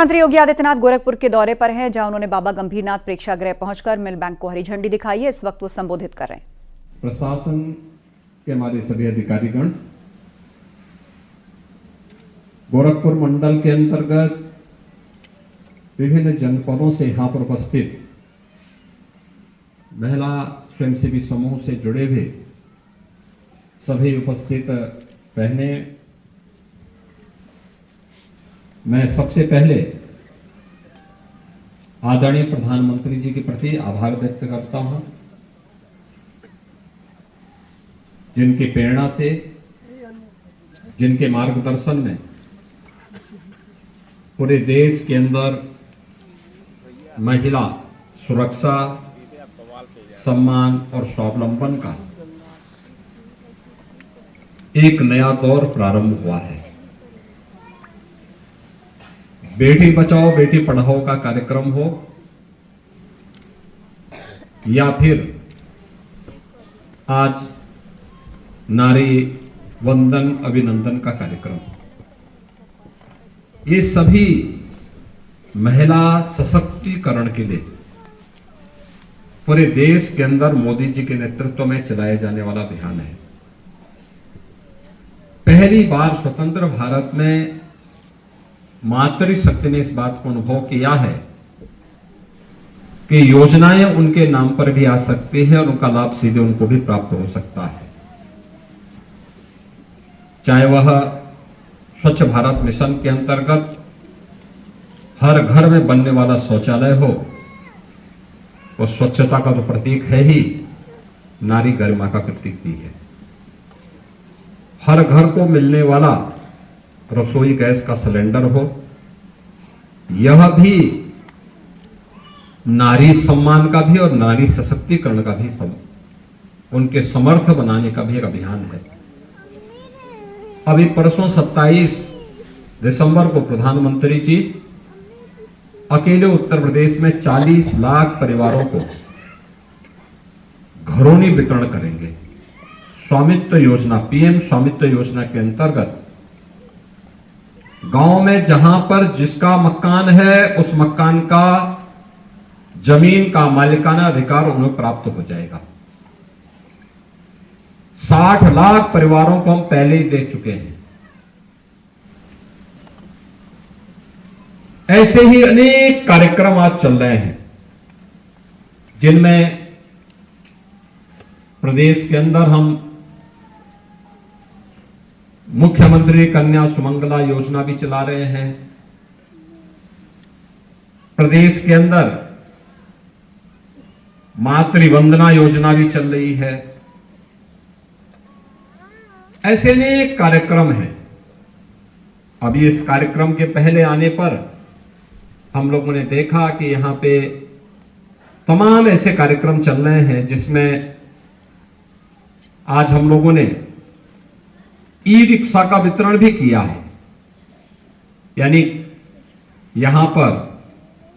मुख्यमंत्री योगी आदित्यनाथ गोरखपुर के दौरे पर हैं, जहां उन्होंने बाबा गंभीरनाथ प्रेक्षागृह पहुंचकर मिल बैंक को हरी झंडी दिखाई है। इस वक्त वो संबोधित कर रहे हैं। प्रशासन के हमारे सभी अधिकारीगण गोरखपुर मंडल के अंतर्गत विभिन्न जनपदों से यहां पर उपस्थित महिला स्वयंसेवी समूह से जुड़े हुए सभी उपस्थित बहने, मैं सबसे पहले आदरणीय प्रधानमंत्री जी के प्रति आभार व्यक्त करता हूं, जिनकी प्रेरणा से, जिनके मार्गदर्शन में पूरे देश के अंदर महिला सुरक्षा, सम्मान और स्वावलंबन का एक नया दौर प्रारंभ हुआ है। बेटी बचाओ बेटी पढ़ाओ का कार्यक्रम हो या फिर आज नारी वंदन अभिनंदन का कार्यक्रम, ये सभी महिला सशक्तिकरण के लिए पूरे देश के अंदर मोदी जी के नेतृत्व में चलाए जाने वाला अभियान है। पहली बार स्वतंत्र भारत में मातृशक्ति ने इस बात को अनुभव किया है कि योजनाएं उनके नाम पर भी आ सकती है और उनका लाभ सीधे उनको भी प्राप्त हो सकता है। चाहे वह स्वच्छ भारत मिशन के अंतर्गत हर घर में बनने वाला शौचालय हो, वो स्वच्छता का तो प्रतीक है ही, नारी गरिमा का प्रतीक भी है। हर घर को मिलने वाला रसोई गैस का सिलेंडर हो, यह भी नारी सम्मान का भी और नारी सशक्तिकरण का भी उनके समर्थ बनाने का भी एक अभियान है। अभी परसों 27 दिसंबर को प्रधानमंत्री जी अकेले उत्तर प्रदेश में 40 लाख परिवारों को घरोनी वितरण करेंगे। स्वामित्व योजना, पीएम स्वामित्व योजना के अंतर्गत गांव में जहां पर जिसका मकान है, उस मकान का जमीन का मालिकाना अधिकार उन्हें प्राप्त हो जाएगा। 60 लाख परिवारों को हम पहले ही दे चुके हैं। ऐसे ही अनेक कार्यक्रम आज चल रहे हैं, जिनमें प्रदेश के अंदर हम मुख्यमंत्री कन्या सुमंगला योजना भी चला रहे हैं। प्रदेश के अंदर मातृवंदना योजना भी चल रही है। ऐसे अनेक कार्यक्रम हैं। अभी इस कार्यक्रम के पहले आने पर हम लोगों ने देखा कि यहां पे तमाम ऐसे कार्यक्रम चल रहे हैं, जिसमें आज हम लोगों ने ई रिक्शा का वितरण भी किया है। यानी यहां पर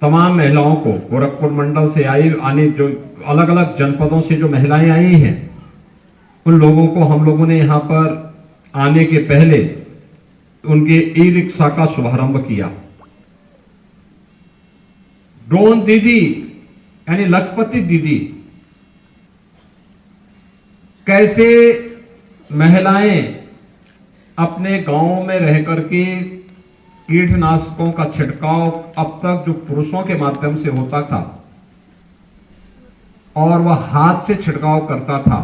तमाम महिलाओं को, गोरखपुर मंडल से आने जो अलग अलग जनपदों से जो महिलाएं आई हैं, उन लोगों को हम लोगों ने यहां पर आने के पहले उनके ई रिक्शा का शुभारंभ किया। ड्रोन दीदी यानी लखपति दीदी, कैसे महिलाएं अपने गांव में रह करके कीटनाशकों का छिड़काव अब तक जो पुरुषों के माध्यम से होता था और वह हाथ से छिड़काव करता था,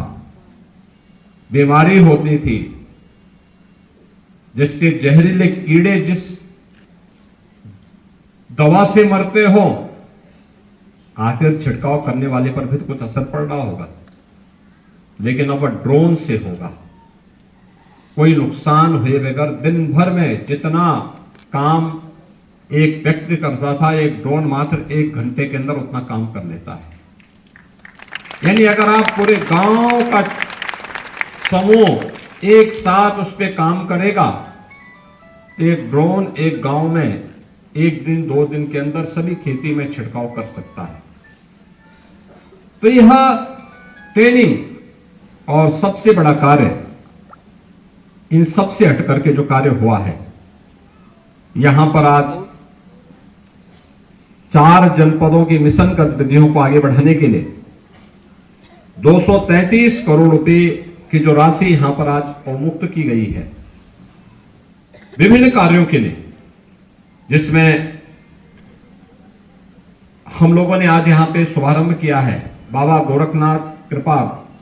बीमारी होती थी जिससे जहरीले कीड़े जिस दवा से मरते हो, आखिर छिड़काव करने वाले पर भी तो कुछ असर पड़ रहा होगा, लेकिन अब ड्रोन से होगा। कोई नुकसान हुए बगैर दिन भर में जितना काम एक व्यक्ति करता था, एक ड्रोन मात्र 1 घंटे के अंदर उतना काम कर लेता है। यानी अगर आप पूरे गांव का समूह एक साथ उस पर काम करेगा, एक ड्रोन एक गांव में 1 दिन 2 दिन के अंदर सभी खेती में छिड़काव कर सकता है। तो यह ट्रेनिंग और सबसे बड़ा कार्य, इन सबसे हट करके जो कार्य हुआ है, यहां पर आज 4 जनपदों की मिशन गतिविधियों को आगे बढ़ाने के लिए 233 करोड़ रुपए की जो राशि यहां पर आज अवमुक्त की गई है विभिन्न कार्यों के लिए, जिसमें हम लोगों ने आज यहां पे शुभारंभ किया है बाबा गोरखनाथ कृपा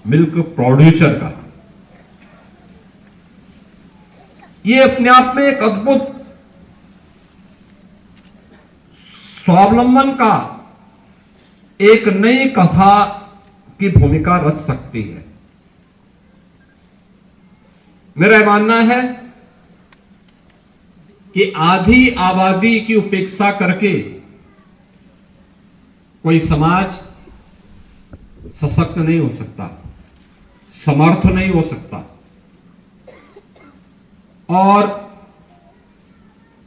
मिल्क प्रोड्यूसर का। ये अपने आप में एक अद्भुत स्वावलंबन का एक नई कथा की भूमिका रच सकती है। मेरा मानना है कि आधी आबादी की उपेक्षा करके कोई समाज सशक्त नहीं हो सकता, समर्थ नहीं हो सकता। और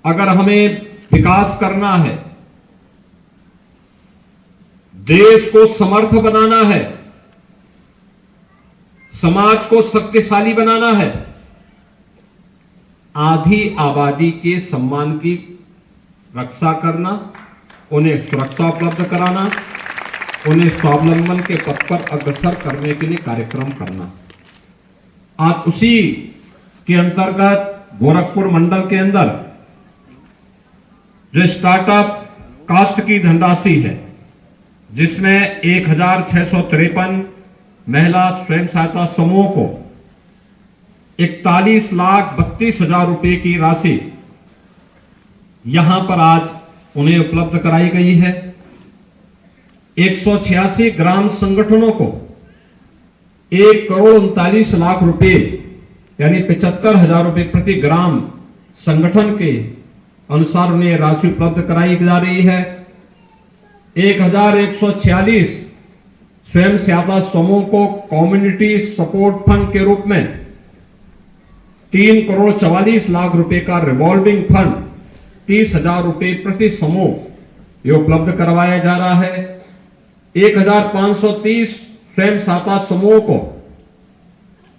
अगर हमें विकास करना है, देश को समर्थ बनाना है, समाज को शक्तिशाली बनाना है, आधी आबादी के सम्मान की रक्षा करना, उन्हें सुरक्षा उपलब्ध कराना, उन्हें स्वावलंबन के पथ पर अग्रसर करने के लिए कार्यक्रम करना। आज उसी के अंतर्गत गोरखपुर मंडल के अंदर जो स्टार्टअप कास्ट की धनराशि है, जिसमें 1653 महिला स्वयं सहायता समूह को 41,32,000 रुपए की राशि यहां पर आज उन्हें उपलब्ध कराई गई है। 186 ग्राम संगठनों को 1,39,00,000 रुपए यानी 75,000 रुपए प्रति ग्राम संगठन के अनुसार उन्हें राशि उपलब्ध कराई जा रही है। 1,146 स्वयं सहायता समूह को कम्युनिटी सपोर्ट फंड के रूप में 3,44,00,000 रुपए का रिवॉल्विंग फंड 30,000 रुपए प्रति समूह ये उपलब्ध करवाया जा रहा है। 1,530 स्वयं सहायता समूह को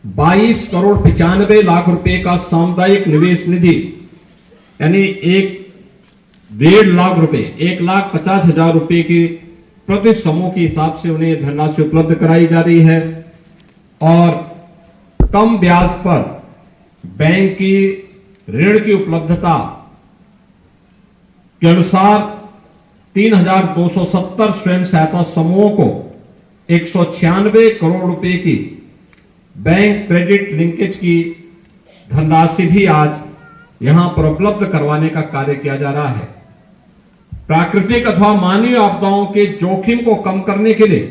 22,95,00,000 रुपए का सामुदायिक निवेश निधि यानी 1.5 लाख रुपए 1,50,000 रुपए की प्रति समूह के हिसाब से उन्हें धनराशि उपलब्ध कराई जा रही है। और कम ब्याज पर बैंक की ऋण की उपलब्धता के अनुसार 3,270 स्वयं सहायता समूहों को 196 करोड़ रुपए की बैंक क्रेडिट लिंकेज की धनराशि भी आज यहां पर उपलब्ध करवाने का कार्य किया जा रहा है। प्राकृतिक अथवा मानवीय आपदाओं के जोखिम को कम करने के लिए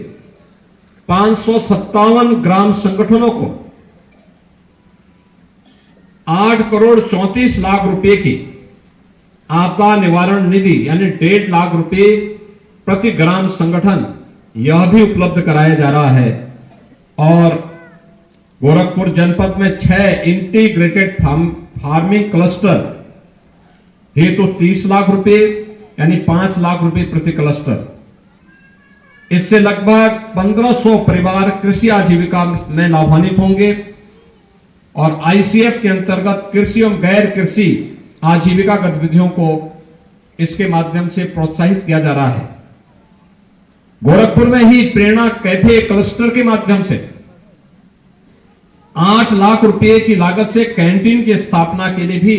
557 ग्राम संगठनों को 8,34,00,000 रुपए की आपदा निवारण निधि यानी 1.5 लाख रुपए प्रति ग्राम संगठन यह भी उपलब्ध कराया जा रहा है। और गोरखपुर जनपद में 6 इंटीग्रेटेड फार्मिंग क्लस्टर हेतु 30 लाख रुपए यानी 5 लाख रुपए प्रति क्लस्टर। इससे लगभग 1,500 परिवार कृषि आजीविका में लाभान्वित होंगे। और आईसीएफ के अंतर्गत कृषि एवं गैर कृषि आजीविका गतिविधियों को इसके माध्यम से प्रोत्साहित किया जा रहा है। गोरखपुर में ही प्रेरणा कैफे क्लस्टर के माध्यम से 8 लाख रुपए की लागत से कैंटीन की स्थापना के लिए भी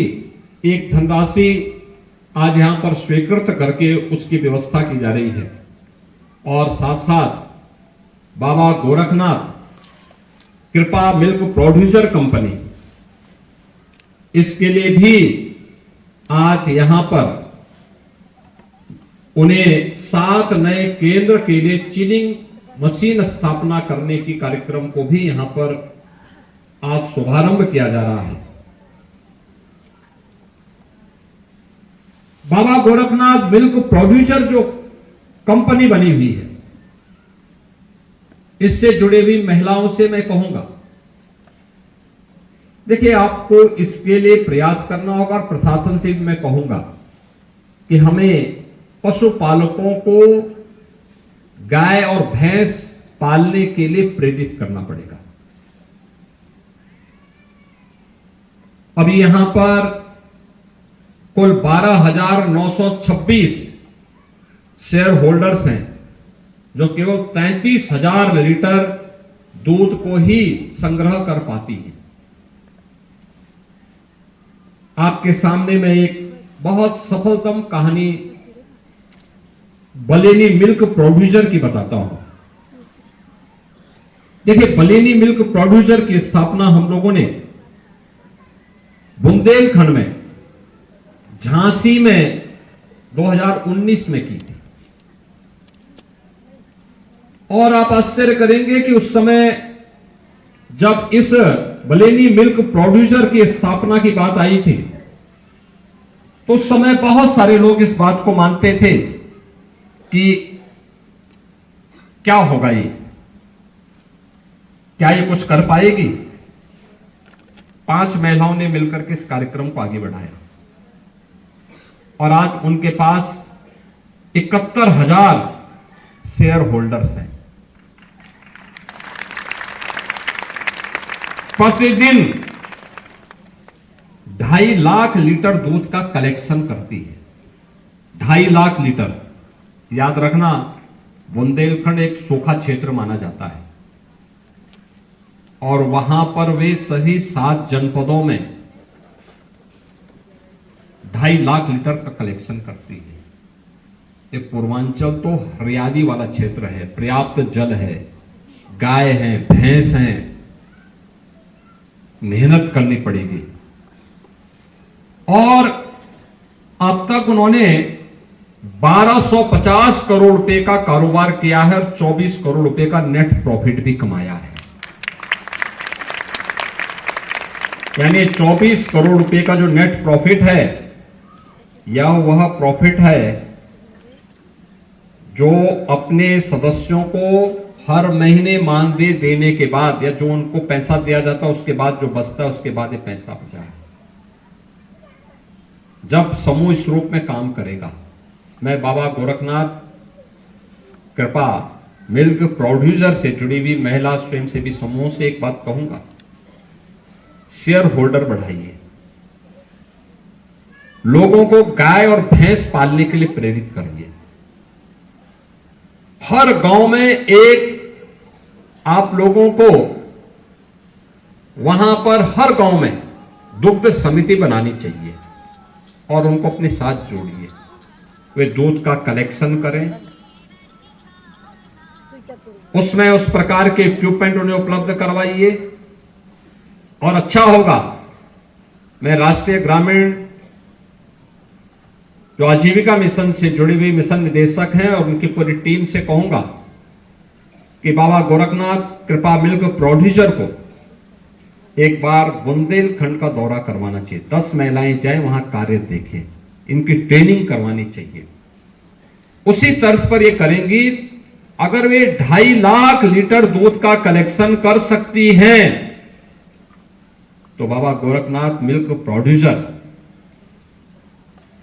एक धनराशि आज यहां पर स्वीकृत करके उसकी व्यवस्था की जा रही है। और साथ साथ बाबा गोरखनाथ कृपा मिल्क प्रोड्यूसर कंपनी, इसके लिए भी आज यहां पर उन्हें 7 नए केंद्र के लिए चिलिंग मशीन स्थापना करने की कार्यक्रम को भी यहां पर आज शुभारंभ किया जा रहा है। बाबा गोरखनाथ मिल्क प्रोड्यूसर जो कंपनी बनी हुई है, इससे जुड़े हुई महिलाओं से मैं कहूंगा, देखिए आपको इसके लिए प्रयास करना होगा। और प्रशासन से भी मैं कहूंगा कि हमें पशुपालकों को गाय और भैंस पालने के लिए प्रेरित करना पड़ेगा। अभी यहां पर कुल 12,926 शेयर होल्डर्स हैं जो केवल 33,000 लीटर दूध को ही संग्रह कर पाती है। आपके सामने मैं एक बहुत सफलतम कहानी बलेनी मिल्क प्रोड्यूसर की बताता हूं। देखिए, बलेनी मिल्क प्रोड्यूसर की स्थापना हम लोगों ने बुंदेलखंड में झांसी में 2019 में की थी। और आप आश्चर्य करेंगे कि उस समय जब इस बलेनी मिल्क प्रोड्यूसर की स्थापना की बात आई थी तो उस समय बहुत सारे लोग इस बात को मानते थे कि क्या होगा ये, क्या ये कुछ कर पाएगी। 5 महिलाओं ने मिलकर के इस कार्यक्रम को आगे बढ़ाया और आज उनके पास 71,000 शेयर होल्डर्स हैं। प्रतिदिन 2.5 लाख लीटर दूध का कलेक्शन करती है। 2.5 लाख लीटर। याद रखना, बुंदेलखंड एक सूखा क्षेत्र माना जाता है और वहां पर वे सही 7 जनपदों में 2.5 लाख लीटर का कलेक्शन करती है। ये पूर्वांचल तो हरियाली वाला क्षेत्र है, पर्याप्त जल है, गाय है, भैंस है, मेहनत करनी पड़ेगी। और अब तक उन्होंने 1250 करोड़ रुपए का कारोबार किया है और 24 करोड़ रुपए का नेट प्रॉफिट भी कमाया है। यानी 24 करोड़ रुपए का जो नेट प्रॉफिट है, यह वह प्रॉफिट है जो अपने सदस्यों को हर महीने मानदेय देने के बाद या जो उनको पैसा दिया जाता है उसके बाद जो बचता है उसके बाद ये पैसा बचा है। जब समूह इस रूप में काम करेगा, मैं बाबा गोरखनाथ कृपा मिल्क प्रोड्यूसर से जुड़ी हुई महिला स्वयंसेवी समूह से एक बात कहूंगा, शेयर होल्डर बढ़ाइए। लोगों को गाय और भैंस पालने के लिए प्रेरित करिए। हर गांव में एक आप लोगों को वहां पर हर गांव में दुग्ध समिति बनानी चाहिए और उनको अपने साथ जोड़िए। वे दूध का कलेक्शन करें, उसमें उस प्रकार के इक्विपमेंट उन्हें उपलब्ध करवाइए। और अच्छा होगा, मैं राष्ट्रीय ग्रामीण जो आजीविका मिशन से जुड़ी हुई मिशन निदेशक हैं और उनकी पूरी टीम से कहूंगा कि बाबा गोरखनाथ कृपा मिल्क प्रोड्यूसर को एक बार बुंदेलखंड का दौरा करवाना चाहिए। 10 महिलाएं जाएं, वहां कार्य देखें, इनकी ट्रेनिंग करवानी चाहिए। उसी तर्ज पर ये करेंगी। अगर वे 2.5 लाख लीटर दूध का कलेक्शन कर सकती हैं तो Baba Gorakhnath milk producer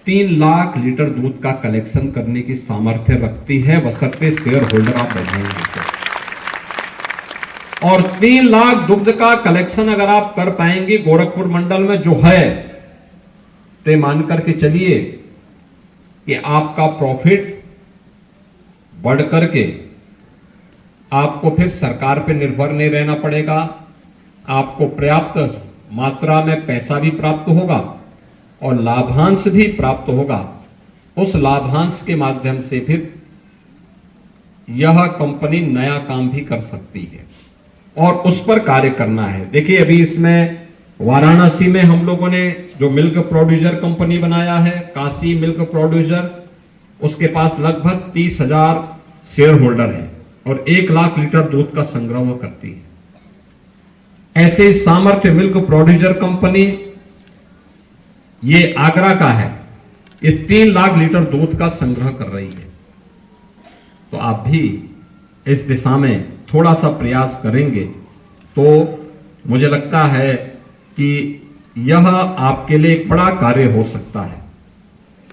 3 lakh litre दूध का कलेक्शन करने की सामर्थ्य रखती है, बशर्ते शेयर होल्डर आप बढ़ाएंगे तो। और 3 लाख दुग्ध का कलेक्शन अगर आप कर पाएंगे गोरखपुर मंडल में जो है, तो मान करके चलिए कि आपका प्रॉफिट बढ़ करके आपको फिर सरकार पे निर्भर नहीं रहना पड़ेगा। आपको पर्याप्त मात्रा में पैसा भी प्राप्त होगा और लाभांश भी प्राप्त होगा। उस लाभांश के माध्यम से फिर यह कंपनी नया काम भी कर सकती है और उस पर कार्य करना है। देखिए, अभी इसमें वाराणसी में हम लोगों ने जो मिल्क प्रोड्यूसर कंपनी बनाया है, काशी मिल्क प्रोड्यूसर, उसके पास लगभग 30,000 शेयर होल्डर है और 1 लाख लीटर दूध का संग्रह वो करती है। ऐसे ही सामर्थ्य मिल्क प्रोड्यूसर कंपनी, ये आगरा का है, ये 3 लाख लीटर दूध का संग्रह कर रही है। तो आप भी इस दिशा में थोड़ा सा प्रयास करेंगे तो मुझे लगता है कि यह आपके लिए एक बड़ा कार्य हो सकता है।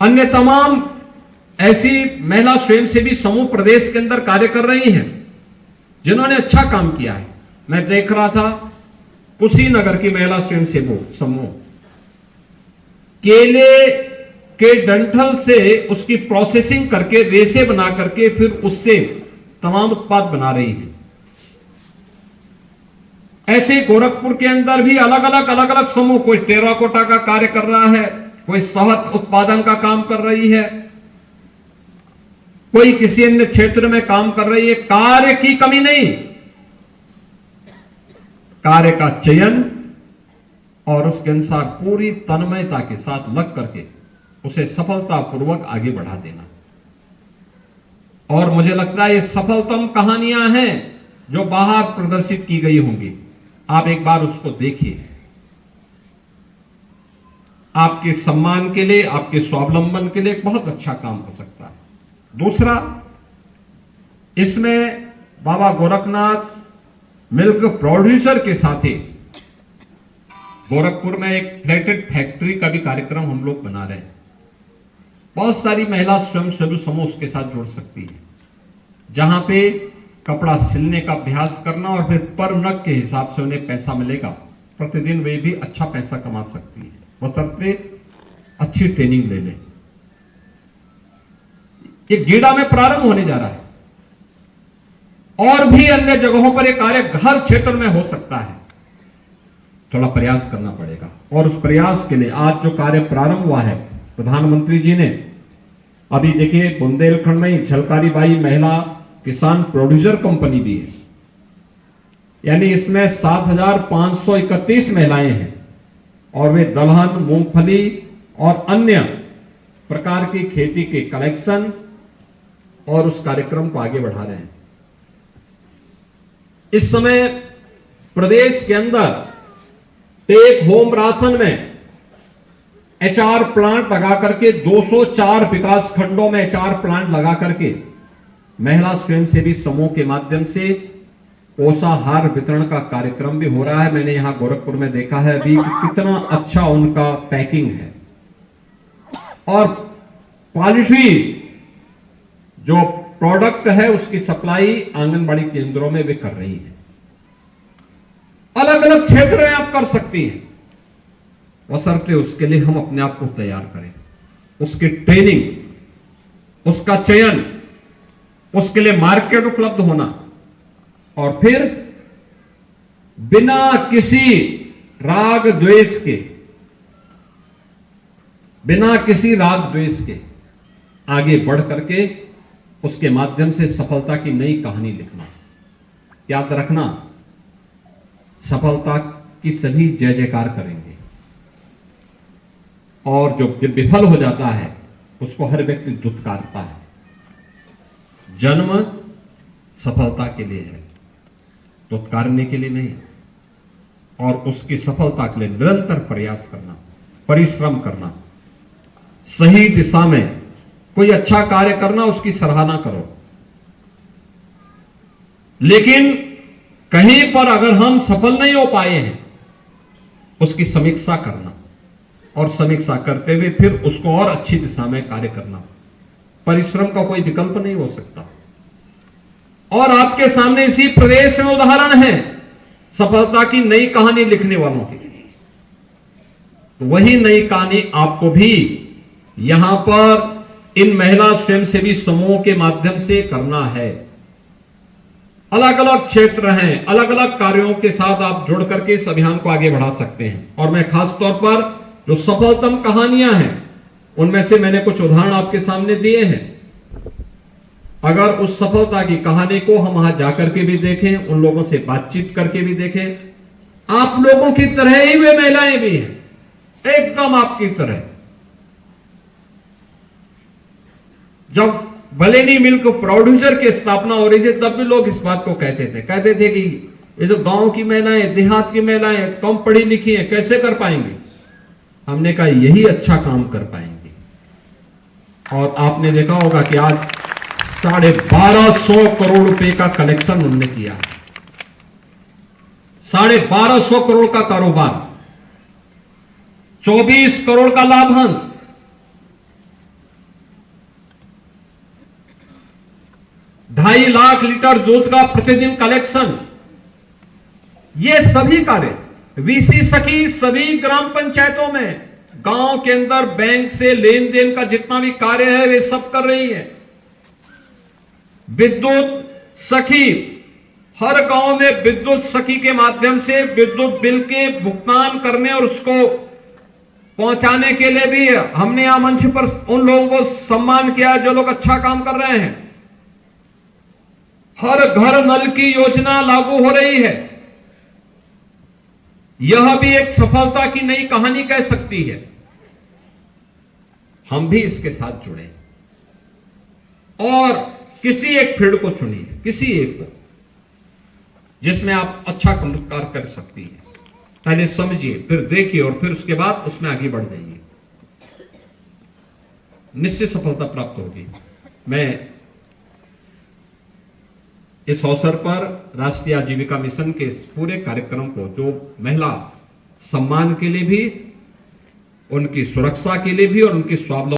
अन्य तमाम ऐसी महिला स्वयंसेवी समूह प्रदेश के अंदर कार्य कर रही हैं जिन्होंने अच्छा काम किया है। मैं देख रहा था कुशीनगर की महिला स्वयंसेवी समूह केले के डंठल से उसकी प्रोसेसिंग करके रेसे बना करके फिर उससे तमाम उत्पाद बना रही है। ऐसे गोरखपुर के अंदर भी अलग अलग समूह, कोई टेराकोटा का कार्य कर रहा है, कोई शहद उत्पादन का काम कर रही है, कोई किसी अन्य क्षेत्र में काम कर रही है। कार्य की कमी नहीं, कार्य का चयन और उसके अनुसार पूरी तन्मयता के साथ लग करके उसे सफलतापूर्वक आगे बढ़ा देना। और मुझे लगता है ये सफलतम कहानियां हैं जो बाहर प्रदर्शित की गई होंगी। आप एक बार उसको देखिए, आपके सम्मान के लिए, आपके स्वावलंबन के लिए एक बहुत अच्छा काम हो सकता है। दूसरा, इसमें बाबा गोरखनाथ मिल्क प्रोड्यूसर के साथ ही गोरखपुर में एक प्लेटेड फैक्ट्री का भी कार्यक्रम हम लोग बना रहे हैं। बहुत सारी महिला स्वयंसेवी समूह उसके साथ जुड़ सकती है, जहां पे कपड़ा सिलने का अभ्यास करना और फिर पर नग के हिसाब से उन्हें पैसा मिलेगा। प्रतिदिन वे भी अच्छा पैसा कमा सकती है, बशर्ते अच्छी ट्रेनिंग ले लें। ये गीड़ा में प्रारंभ होने जा रहा है और भी अन्य जगहों पर यह कार्य हर क्षेत्र में हो सकता है। थोड़ा प्रयास करना पड़ेगा और उस प्रयास के लिए आज जो कार्य प्रारंभ हुआ है, प्रधानमंत्री जी ने अभी देखिए बुंदेलखंड में झलकारी बाई महिला किसान प्रोड्यूसर कंपनी भी है, यानी इसमें 7,531 महिलाएं हैं और वे दलहन, मूंगफली और अन्य प्रकार की खेती के कलेक्शन और उस कार्यक्रम को आगे बढ़ा रहे हैं। इस समय प्रदेश के अंदर टेक होम राशन में एचआर प्लांट लगा करके 204 विकास खंडों में एचआर प्लांट लगा करके महिला स्वयंसेवी समूह के माध्यम से पोषाहार वितरण का कार्यक्रम भी हो रहा है। मैंने यहां गोरखपुर में देखा है अभी कितना अच्छा उनका पैकिंग है और क्वालिटी जो प्रोडक्ट है उसकी सप्लाई आंगनबाड़ी केंद्रों में वे कर रही है। अलग अलग क्षेत्र में आप कर सकती हैं, बशर्ते उसके लिए हम अपने आप को तैयार करें, उसकी ट्रेनिंग, उसका चयन, उसके लिए मार्केट उपलब्ध होना और फिर बिना किसी राग द्वेष के, बिना किसी राग द्वेष के आगे बढ़ करके उसके माध्यम से सफलता की नई कहानी लिखना। याद रखना, सफलता की सभी जय जयकार करेंगे और जो विफल हो जाता है उसको हर व्यक्ति दुत्कारता है। जन्म सफलता के लिए है, दुत्कारने के लिए नहीं। और उसकी सफलता के लिए निरंतर प्रयास करना, परिश्रम करना, सही दिशा में कोई अच्छा कार्य करना, उसकी सराहना करो। लेकिन कहीं पर अगर हम सफल नहीं हो पाए हैं, उसकी समीक्षा करना और समीक्षा करते हुए फिर उसको और अच्छी दिशा में कार्य करना। परिश्रम का कोई विकल्प नहीं हो सकता। और आपके सामने इसी प्रदेश में उदाहरण है सफलता की नई कहानी लिखने वालों की। तो वही नई कहानी आपको भी यहां पर इन महिला स्वयंसेवी समूहों के माध्यम से करना है। अलग अलग क्षेत्र हैं, अलग अलग कार्यों के साथ आप जुड़ करके इस अभियान को आगे बढ़ा सकते हैं। और मैं खास तौर पर जो सफलतम कहानियां हैं उनमें से मैंने कुछ उदाहरण आपके सामने दिए हैं। अगर उस सफलता की कहानी को हम वहां जाकर के भी देखें, उन लोगों से बातचीत करके भी देखें, आप लोगों की तरह ही वे महिलाएं भी हैं, एकदम आपकी तरह। जब बलेनी मिल्क प्रोड्यूसर की स्थापना हो रही थी तब भी लोग इस बात को कहते थे कि ये जो गांव की महिलाएं, देहात की महिलाएं कम पढ़ी लिखी हैं, कैसे कर पाएंगे। हमने कहा यही अच्छा काम कर पाएंगे। और आपने देखा होगा कि आज 1250 करोड़ रुपए का कलेक्शन उन्होंने किया है। 1250 करोड़ का कारोबार, 24 करोड़ का लाभांश, 2.5 लाख लीटर दूध का प्रतिदिन कलेक्शन। ये सभी कार्य वीसी सखी सभी ग्राम पंचायतों में, गांव के अंदर बैंक से लेन देन का जितना भी कार्य है वे सब कर रही है। विद्युत सखी, हर गांव में विद्युत सखी के माध्यम से विद्युत बिल के भुगतान करने और उसको पहुंचाने के लिए भी हमने यहां मंच पर उन लोगों को सम्मान किया जो लोग अच्छा काम कर रहे हैं। हर घर नल की योजना लागू हो रही है। यह भी एक सफलता की नई कहानी कह सकती है। हम भी इसके साथ जुड़े और किसी एक फील्ड को चुनिए, किसी एक को जिसमें आप अच्छा कार्य कर सकती है। पहले समझिए, फिर देखिए और फिर उसके बाद उसमें आगे बढ़ जाइए। निश्चित सफलता प्राप्त होगी। मैं इस अवसर पर राष्ट्रीय आजीविका मिशन के इस पूरे कार्यक्रम को, जो महिला सम्मान के लिए भी, उनकी सुरक्षा के लिए भी और उनकी स्वावलंबन